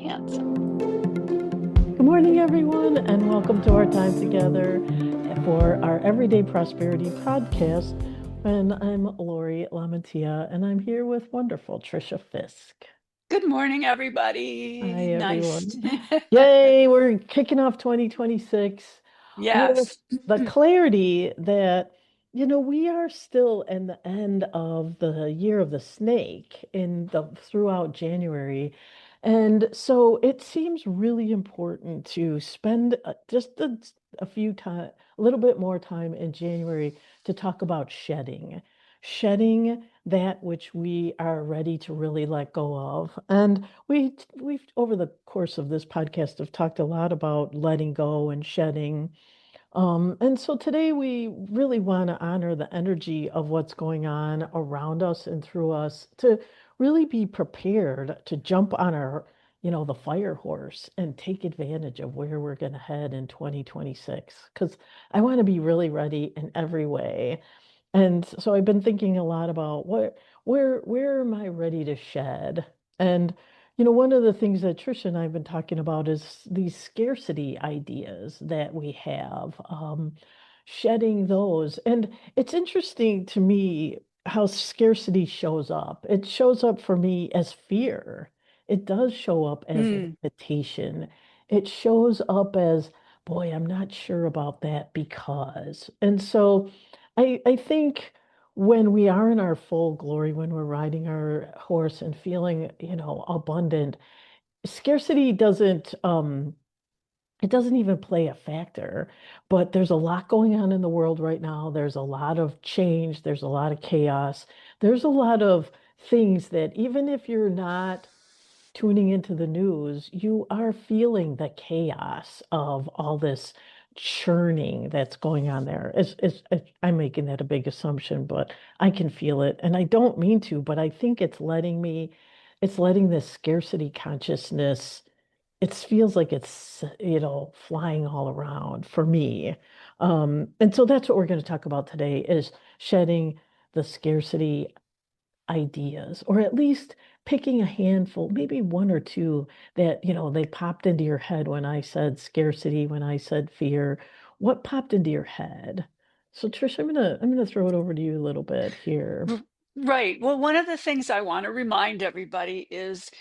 handsome. Good morning, everyone, and welcome to our time together for our Everyday Prosperity podcast. And I'm Lori Lamantia, and I'm here with wonderful Trisha Fisk. Good morning, everybody. Hi, Nice. everyone. Yay, we're kicking off 2026 with Yes. the clarity that, we are still in the end of the year of the snake throughout January. And so it seems really important to spend just a few time, a little bit more time in January to talk about shedding that which we are ready to really let go of. And we've over the course of this podcast have talked a lot about letting go and shedding. And so today we really want to honor the energy of what's going on around us and through us to really be prepared to jump on the fire horse and take advantage of where we're going to head in 2026. Because I want to be really ready in every way. And so I've been thinking a lot about where am I ready to shed? And one of the things that Trisha and I have been talking about is these scarcity ideas that we have, shedding those. And it's interesting to me how scarcity shows up. It shows up for me as fear. It does show up as Mm. limitation. It shows up as, boy, I'm not sure about that because. And so I think when we are in our full glory, when we're riding our horse and feeling, abundant, scarcity doesn't even play a factor. But there's a lot going on in the world right now. There's a lot of change, there's a lot of chaos, there's a lot of things that even if you're not tuning into the news, you are feeling the chaos of all this churning that's going on there. I'm making that a big assumption, but I can feel it. And I don't mean to, but I think it's letting this scarcity consciousness, it feels like it's, flying all around for me. And so that's what we're going to talk about today is shedding the scarcity ideas, or at least picking a handful, maybe one or two that, they popped into your head when I said scarcity, when I said fear. What popped into your head? So Trish, I'm gonna throw it over to you a little bit here. R- Right. Well, one of the things I want to remind everybody is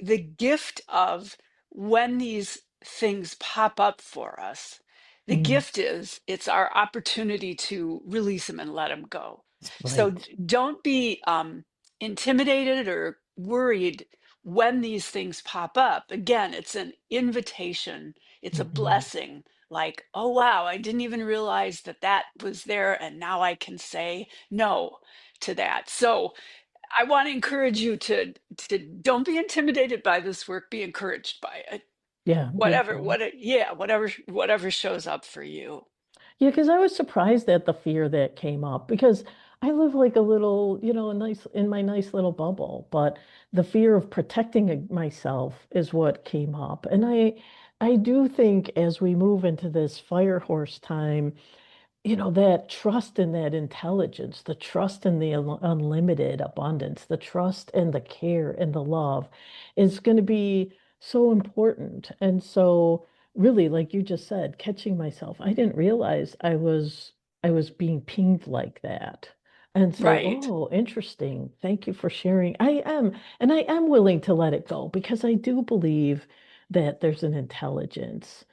the gift of when these things pop up for us. The Mm, gift is it's our opportunity to release them and let them go. So right. don't be intimidated or worried when these things pop up. Again, it's an invitation, it's a Mhm. blessing. Like, oh wow, I didn't even realize that that was there, and now I can say no to that. So I want to encourage you to don't be intimidated by this work. Be encouraged by it. Yeah, beautiful. Whatever shows up for you. Yeah, because I was surprised at the fear that came up because I live like a little, a nice in my nice little bubble, but the fear of protecting myself is what came up. And I do think as we move into this fire horse time, that trust in that intelligence, the trust in the unlimited abundance, the trust and the care and the love is going to be so important. And so, really, like you just said, catching myself, I didn't realize I was being pinged like that. And so, Right. oh, interesting. Thank you for sharing. And I am willing to let it go because I do believe that there's an intelligence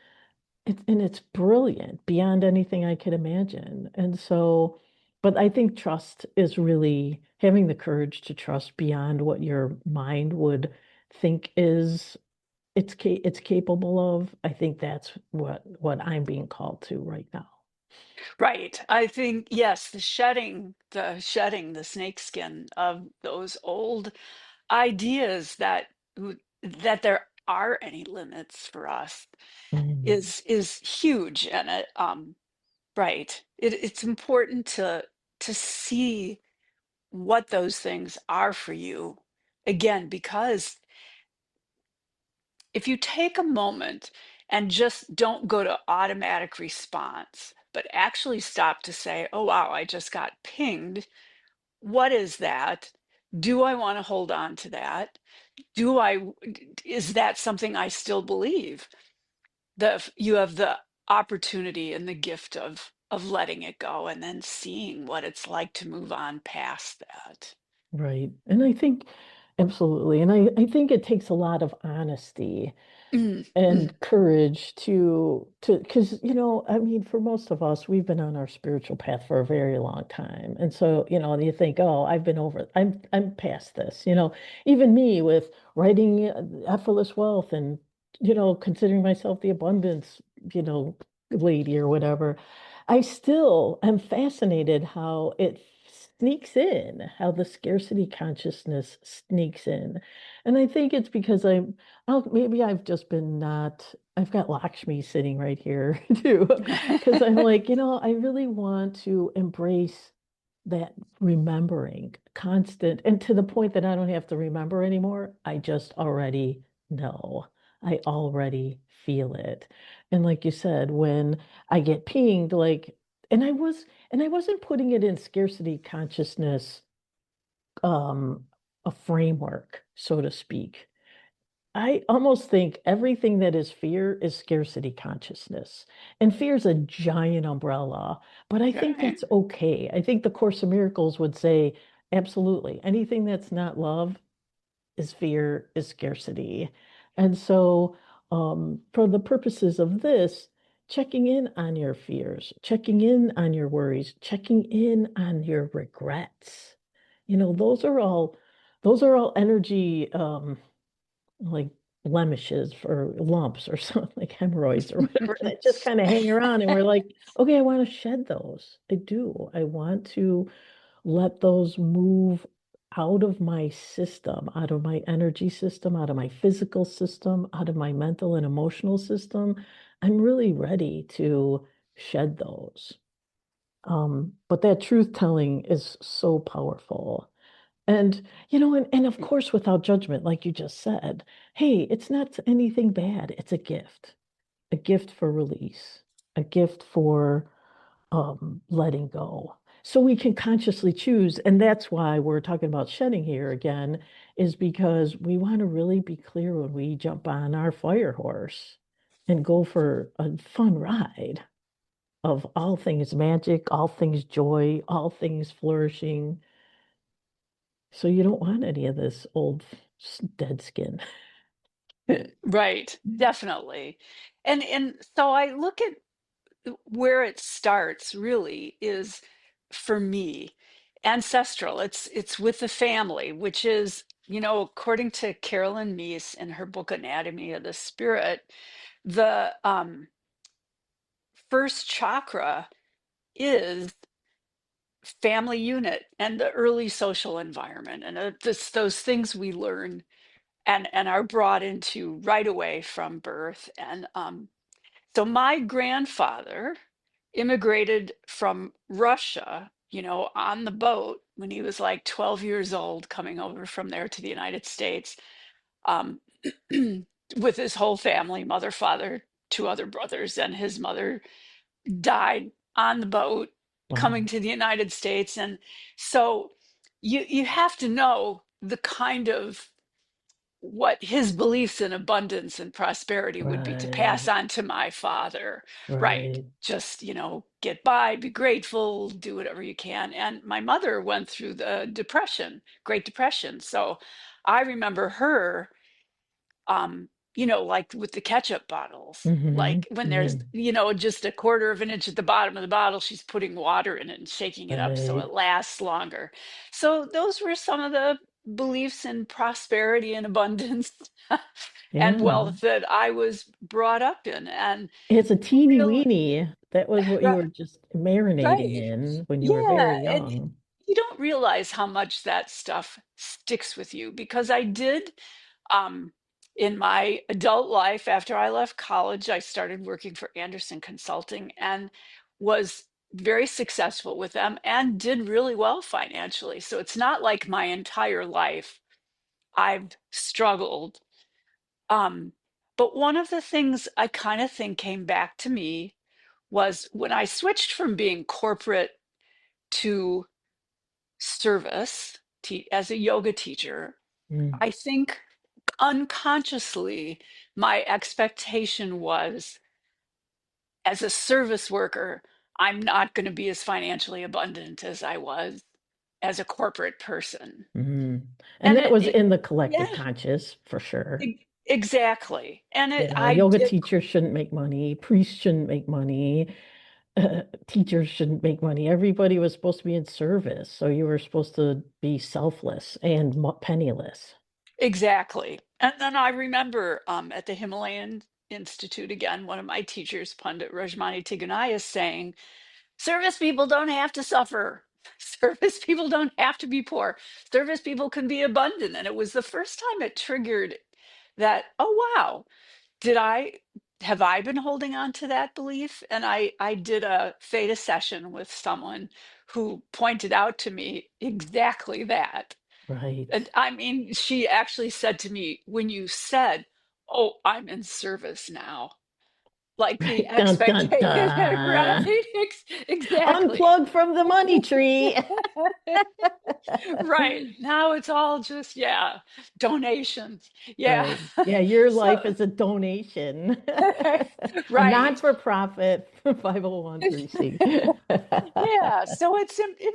and it's brilliant beyond anything I could imagine. And so, but I think trust is really having the courage to trust beyond what your mind would think is it's capable of. I think that's what I'm being called to right now. Right. I think yes, the snakeskin of those old ideas that there are any limits for us Mm, is huge. And right. It's important to see what those things are for you. Again, because if you take a moment and just don't go to automatic response, but actually stop to say, oh, wow, I just got pinged. What is that? Do I want to hold on to that? Do I, is that something I still believe? The you have the opportunity and the gift of letting it go and then seeing what it's like to move on past that. Right. And I think absolutely. And I think it takes a lot of honesty Mm, mm. and courage to because I mean, for most of us, we've been on our spiritual path for a very long time. And so, you think, oh, I'm past this. Even me with writing effortless wealth and considering myself the abundance, you know, lady or whatever. I still am fascinated how it sneaks in, how the scarcity consciousness sneaks in. And I think it's because maybe I've just been not, I've got Lakshmi sitting right here too, because I'm like, I really want to embrace that remembering constant, and to the point that I don't have to remember anymore. I just already know. I already feel it. And like you said, when I get pinged, like, and I was, and I wasn't putting it in scarcity consciousness, um, a framework, so to speak. I almost think everything that is fear is scarcity consciousness. And fear is a giant umbrella, but I think Okay. that's okay. I think the Course of Miracles would say, absolutely, anything that's not love is fear, is scarcity. And so, for the purposes of this, checking in on your fears, checking in on your worries, checking in on your regrets, those are all energy, like blemishes or lumps or something, like hemorrhoids or whatever, that just kind of hang around. And we're like, okay, I want to shed those. I do. I want to let those move out of my system, out of my energy system, out of my physical system, out of my mental and emotional system. I'm really ready to shed those. But that truth telling is so powerful. And of course, without judgment, like you just said, hey, it's not anything bad. It's a gift for release, a gift for letting go. So we can consciously choose. And that's why we're talking about shedding here again, is because we want to really be clear when we jump on our fire horse and go for a fun ride of all things magic, all things joy, all things flourishing. So you don't want any of this old dead skin. Right, definitely. And so I look at where it starts really is for me ancestral. It's with the family, which is, according to Carolyn Meese in her book Anatomy of the Spirit, the first chakra is family unit and the early social environment and those things we learn and are brought into right away from birth. And so my grandfather immigrated from Russia, on the boat when he was like 12 years old, coming over from there to the United States, um, with his whole family, mother, father, two other brothers, and his mother died on the boat coming Wow. to the United States. And so you have to know the kind of what his beliefs in abundance and prosperity would be to pass Right, on to my father. Right. right. Just, get by, be grateful, do whatever you can. And my mother went through the depression, Great Depression. So I remember her, like with the ketchup bottles, Mm-hmm. like when there's, Mm, just a quarter of an inch at the bottom of the bottle, she's putting water in it and shaking it up so right. it lasts longer. So those were some of the beliefs in prosperity and abundance and Yeah. wealth that I was brought up in. And It's a teeny real, weeny. That was what you were just marinating right. in when you were Yeah. very And young. you don't realize how much that stuff sticks with you because I did, um, in my adult life, after I left college, I started working for Anderson Consulting and was very successful with them and did really well financially. So it's not like my entire life I've struggled. Um, but one of the things I kind of think came back to me was when I switched from being corporate to service, as a yoga teacher, Mm, I think unconsciously my expectation was as a service worker, I'm not going to be as financially abundant as I was as a corporate person. mm. And And that was in the yeah, collective conscious for sure. exactly. And You know, I yoga did teachers shouldn't make money, priests shouldn't make money, teachers shouldn't make money. Everybody was supposed to be in service. So you were supposed to be selfless and penniless. exactly. And then I remember at the Himalayan Institute again, one of my teachers, Pandit Rajmani Tiganaya, saying, service people don't have to suffer. Service people don't have to be poor. Service people can be abundant. And it was the first time it triggered that, oh, wow, did I have I been holding on to that belief? And I did a theta session with someone who pointed out to me exactly that. Right. And I mean, she actually said to me, when you said, "Oh, I'm in service now," like the Right. Dun, dun, expectation, right? dun. Exactly. Unplug from the money tree. Right. Now it's all just, yeah, donations. Yeah. Right. Yeah, your life So, is a donation. A right. not-for-profit 501c. Yeah, so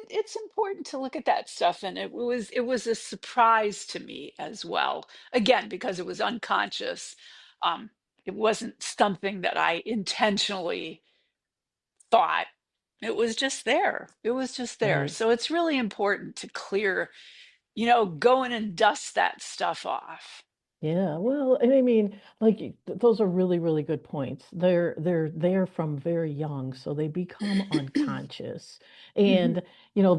it's important to look at that stuff, and it was a surprise to me as well. Again, because it was unconscious. Um, it wasn't something that I intentionally thought. It was just there. It was just there. Right. So it's really important to clear, go in and dust that stuff off. Yeah, well, and I mean, like those are really, really good points. They're there from very young, so they become unconscious. Mhm. And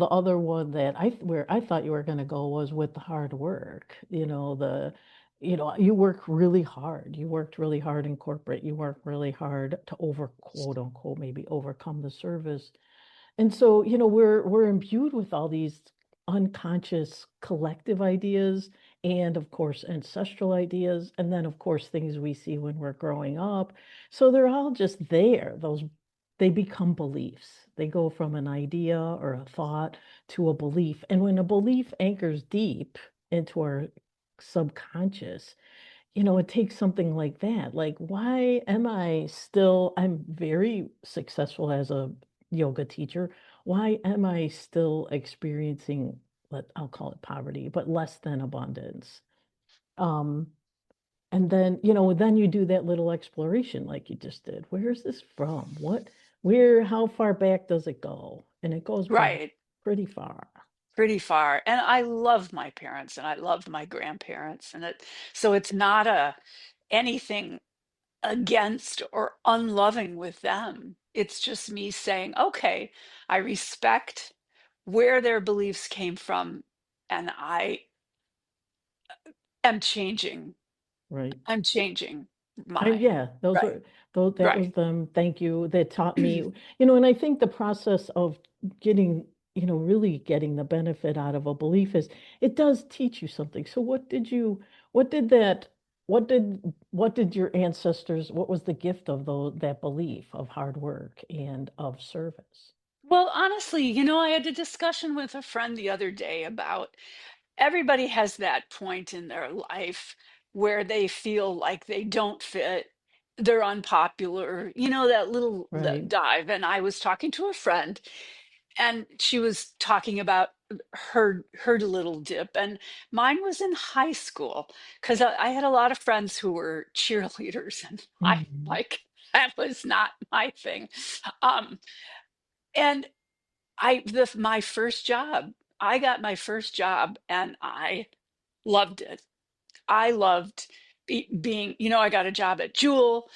the other one that where I thought you were going to go was with the hard work. You work really hard. You worked really hard in corporate. You worked really hard to quote unquote, maybe overcome the service. And so, we're imbued with all these unconscious collective ideas and of course ancestral ideas and then of course things we see when we're growing up. So they're all just there. Those they become beliefs. They go from an idea or a thought to a belief. And when a belief anchors deep into our subconscious, it takes something like that. Like, why am I still, I'm very successful as a yoga teacher. Why am I still experiencing, I'll call it poverty, but less than abundance? Um, and then you do that little exploration like you just did. Where is this from? How far back does it go? And it goes back Right. pretty far. Pretty far. And I love my parents and I love my grandparents. So it's not anything against or unloving with them. It's just me saying, okay, I respect where their beliefs came from, and I am changing. Right. I'm changing And mine. yeah, those Right. were those that was Right. them. Thank you. That taught me, and I think the process of getting, really getting the benefit out of a belief is it does teach you something. So what did that, what did your ancestors, what was the gift of that belief of hard work and of service? Well, honestly, I had a discussion with a friend the other day about everybody has that point in their life where they feel like they don't fit, they're unpopular, that little Right. dive. And I was talking to a friend, and she was talking about her little dip, and mine was in high school because I had a lot of friends who were cheerleaders, and I Mhm. like that was not my thing. Um, and my first job, I got my first job, and I loved it. I loved being, I got a job at Jewel,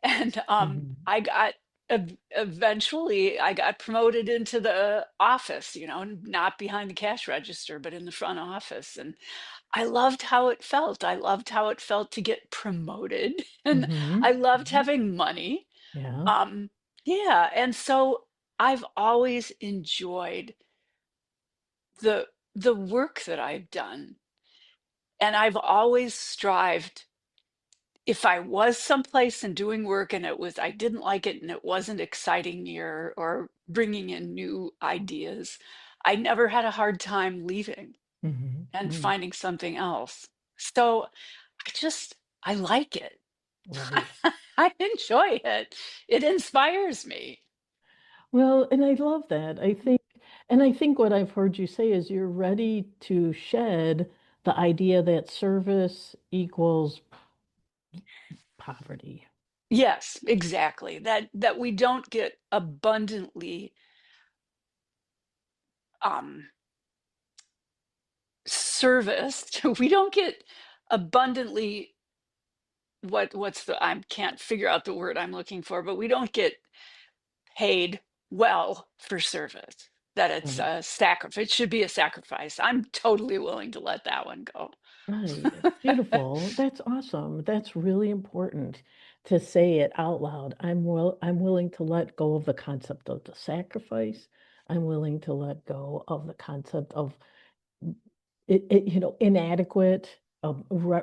and Mhm. eventually I got promoted into the office, not behind the cash register, but in the front office. And I loved how it felt. I loved how it felt to get promoted, and I Mhm. loved Mhm. having money. Yeah. Um, yeah, and so I've always enjoyed the work that I've done, and I've always strived. If I was someplace and doing work and I didn't like it and it wasn't exciting me or bringing in new ideas, I never had a hard time leaving. and Hmm. finding something else. So I just, I like it. Right. I enjoy it. It inspires me. Well, and I love that. And I think what I've heard you say is you're ready to shed the idea that service equals poverty. Yes, exactly. That we don't get abundantly um serviced. We don't get abundantly what's the I can't figure out the word I'm looking for, but we don't get paid well for service. That it's Right. a sacrifice. It should be a sacrifice. I'm totally willing to let that one go. Right. Beautiful. That's awesome. That's really important to say it out loud. I'm willing to let go of the concept of the sacrifice. I'm willing to let go of the concept of inadequate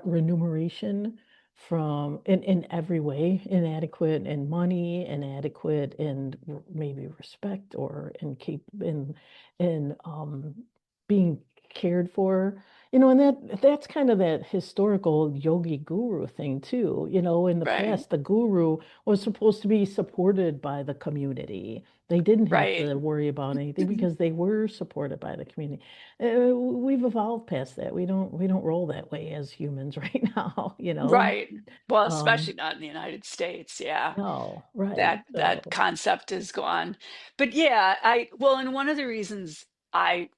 remuneration from in every way, inadequate in money, inadequate in maybe respect or in being cared for. And that's kind of that historical yogi guru thing too. In the Right. past, the guru was supposed to be supported by the community. They didn't have Right. to worry about anything because they were supported by the community. We've evolved past that. We don't roll that way as humans right now. Right. Well, Um, especially not in the United States. Yeah. no, right. That So, concept is gone. But yeah, and one of the reasons I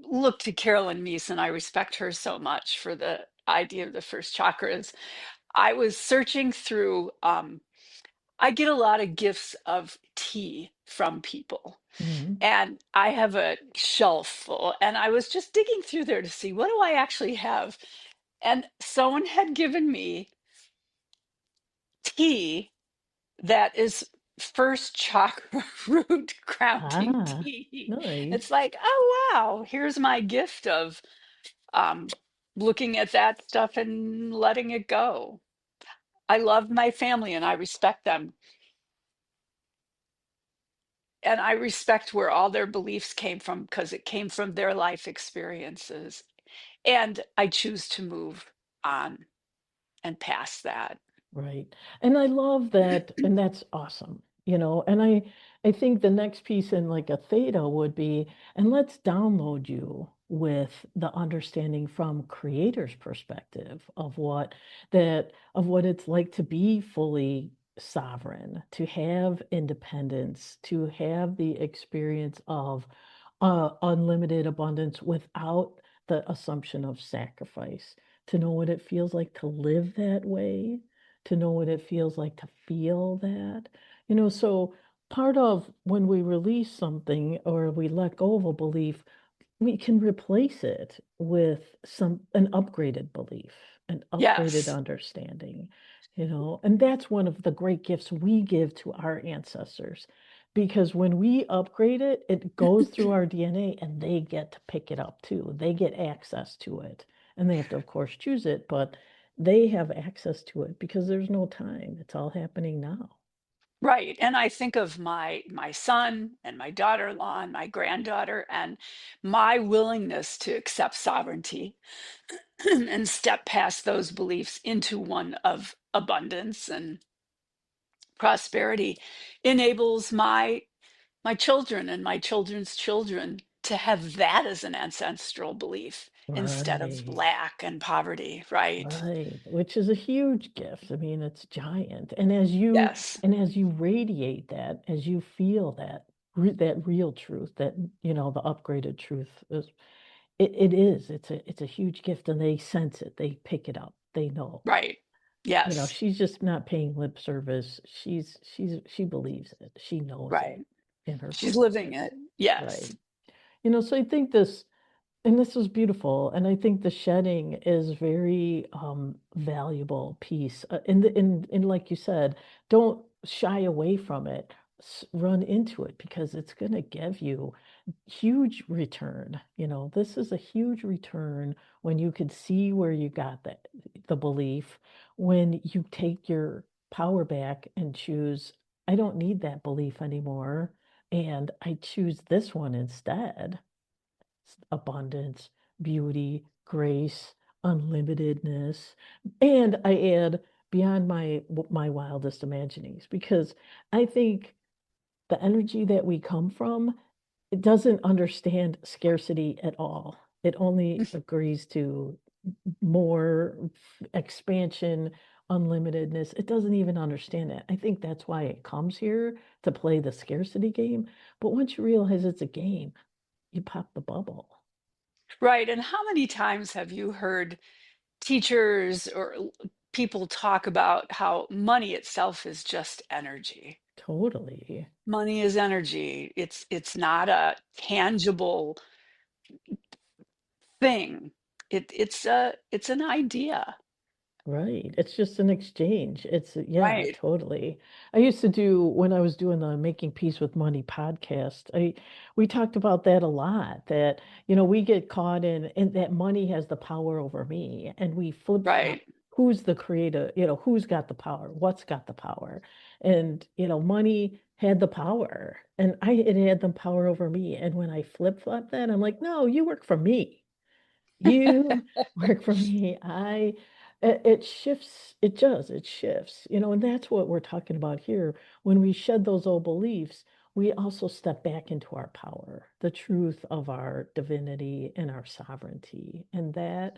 look to Carolyn Meese and I respect her so much for the idea of the first chakra is I was searching through I get a lot of gifts of tea from people. mhm. And I have a shelf full, and I was just digging through there to see what do I actually have. And someone had given me tea that is first chakra root grounding Ah, tea. It's nice. like, oh wow, here's my gift of um, looking at that stuff and letting it go. I love my family and I respect them. And I respect where all their beliefs came from because it came from their life experiences. And I choose to move on and past that. Right. And I love that, and that's awesome. And I think the next piece in like a theta would be, and let's download you with the understanding from creator's perspective of what it's like to be fully sovereign, to have independence, to have the experience of unlimited abundance without the assumption of sacrifice, to know what it feels like to live that way, to know what it feels like to feel that. So part of when we release something or we let go of a belief, we can replace it with an upgraded belief, an upgraded Yes, understanding. And that's one of the great gifts we give to our ancestors. Because when we upgrade it, it goes through our DNA and they get to pick it up too. They get access to it. And they have to, of course, choose it, but they have access to it because there's no time. It's all happening now. right. And I think of my son and my daughter-in-law and my granddaughter and my willingness to accept sovereignty and step past those beliefs into one of abundance and prosperity enables my children and my children's children to have that as an ancestral belief instead of Right. lack and poverty, right? Right, which is a huge gift. I mean, it's giant. And as you radiate that, as you feel that real truth, the upgraded truth it's a huge gift, and they sense it. They pick it up. They know. Right. Yes. She's just not paying lip service. She believes it. She knows it Right. in her She's core. living it. Yes. Right. So I think this was beautiful, and I think the shedding is very valuable piece. In like you said, don't shy away from it. Run into it because it's going to give you huge return. This is a huge return when you could see where you got the belief, when you take your power back and choose, I don't need that belief anymore, and I choose this one instead. Abundance, beauty, grace, unlimitedness, and I add beyond my wildest imaginings because I think the energy that we come from, it doesn't understand scarcity at all. It only agrees to more expansion, unlimitedness. It doesn't even understand that. I think that's why it comes here to play the scarcity game. But once you realize it's a game, you pop the bubble. Right. And how many times have you heard teachers or people talk about how money itself is just energy? Totally. Money is energy. It's not a tangible thing. It's an idea. Right. It's just an exchange. Yeah, Right. totally. I used to do when I was doing the Making Peace with Money podcast. We talked about that a lot, that, we get caught in that money has the power over me, and we flip-flop. Right. Who's the creator? Who's got the power? What's got the power? And, money had the power, and it had the power over me. And when I flip-flop that, I'm like, no, you work for me. You work for me. It shifts, it shifts, and that's what we're talking about here. When we shed those old beliefs, we also step back into our power, the truth of our divinity and our sovereignty. And that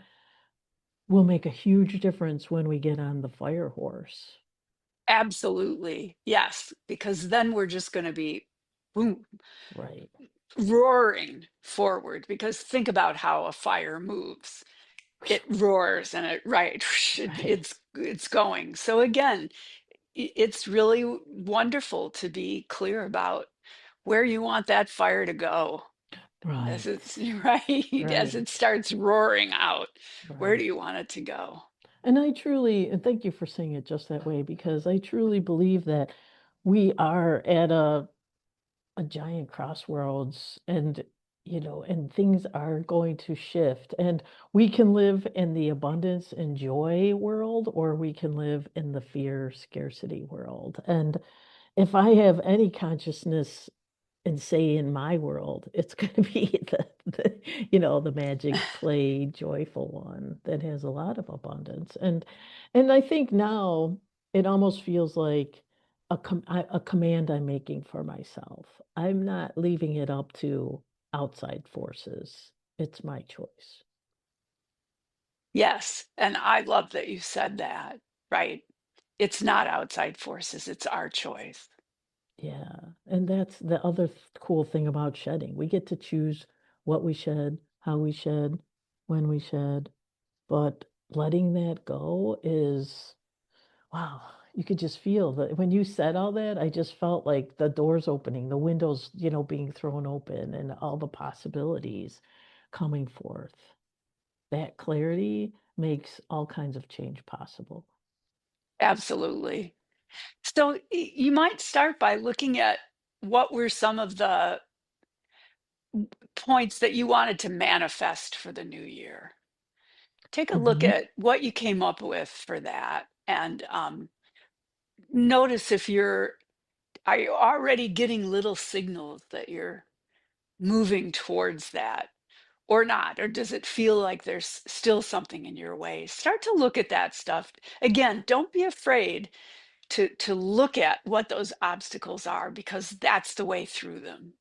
will make a huge difference when we get on the fire horse. Absolutely. Yes. Because then we're just going to be boom, Right, roaring forward. Because think about how a fire moves. It roars and it right, right, it's going. So again, it's really wonderful to be clear about where you want that fire to go as right, it's right as right, it starts roaring out. Where do right. you want it to go? And thank you for saying it just that way, because I truly believe that we are at a giant crossroads, and things are going to shift, and we can live in the abundance and joy world, or we can live in the fear scarcity world. And if I have any consciousness and say in my world, it's going to be the magic play joyful one that has a lot of abundance. And I think now it almost feels like a command I'm making for myself. I'm not leaving it up to outside forces. It's my choice. Yes, and I love that you said that, right? It's not outside forces, it's our choice. Yeah. And that's the other cool thing about shedding. We get to choose what we shed, how we shed, when we shed. But letting that go is, wow, you could just feel that when you said all that, I just felt like the doors opening, the windows, being thrown open, and all the possibilities coming forth. That clarity makes all kinds of change possible. Absolutely. So you might start by looking at what were some of the points that you wanted to manifest for the new year. Take a look Mhm. at what you came up with for that and notice if are you already getting little signals that you're moving towards that or not? Or does it feel like there's still something in your way? Start to look at that stuff. Again, don't be afraid to look at what those obstacles are because that's the way through them.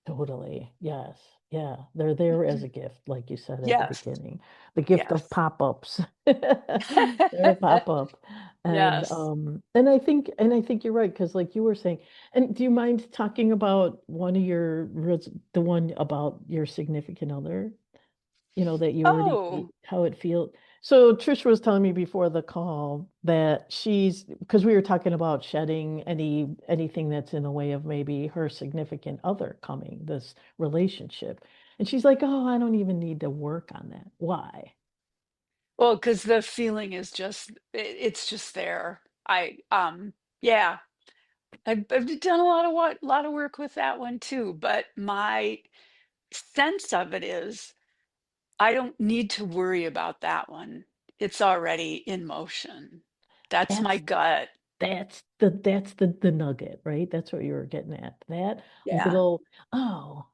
Totally. Yes. Yeah. They're there as a gift, like you said at the Yes. beginning. The gift of Yes. pop-ups. They're a pop-up. And Yes. I think you're right, because like you were saying, and do you mind talking about the one about your significant other? That you already, Oh, how it feels. So Trisha was telling me before the call that because we were talking about shedding anything that's in the way of maybe her significant other coming, this relationship. And she's like, "Oh, I don't even need to work on that." Why? well, because the feeling is just it's just there. Yeah, I've done a lot of work with that one too, but my sense of it is I don't need to worry about that one. It's already in motion. That's my That's gut. that's the nugget, right? That's what you were getting at. That Yeah. little, oh,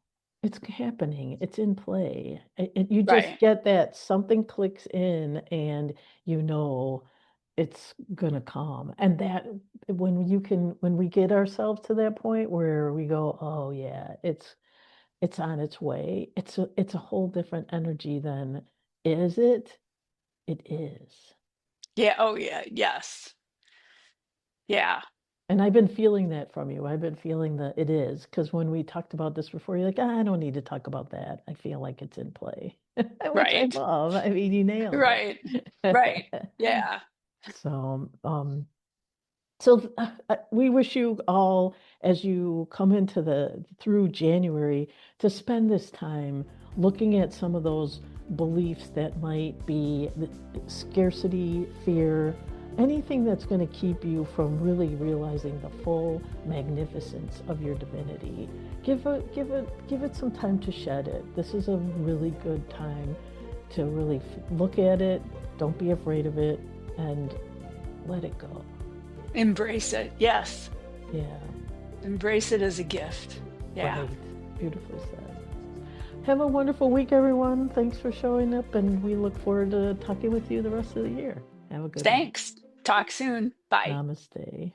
it's happening. It's in play. You just Right. get that something clicks in and you know it's gonna come. And that when we get ourselves to that point where we go, oh yeah, it's on its way. It's a whole different energy than is it? It is. Yeah. Oh, yeah. Yes. Yeah. And I've been feeling that from you. I've been feeling that it is because when we talked about this before, you're like, "Ah, I don't need to talk about that. I feel like it's in play," which I Right. love. I mean, you nailed Right. Right. it. Yeah. So, so we wish you all, as you come into the through January, to spend this time looking at some of those beliefs that might be the scarcity, fear, anything that's going to keep you from really realizing the full magnificence of your divinity. Give it some time to shed it. This is a really good time to really look at it. Don't be afraid of it, and let it go. Embrace it. Yes. Yeah, Embrace it as a gift. Yeah. right. Beautifully said. Have a wonderful week, everyone. Thanks for showing up, and we look forward to talking with you the rest of the year. Have a good one. Thanks. Talk soon. Bye. Namaste.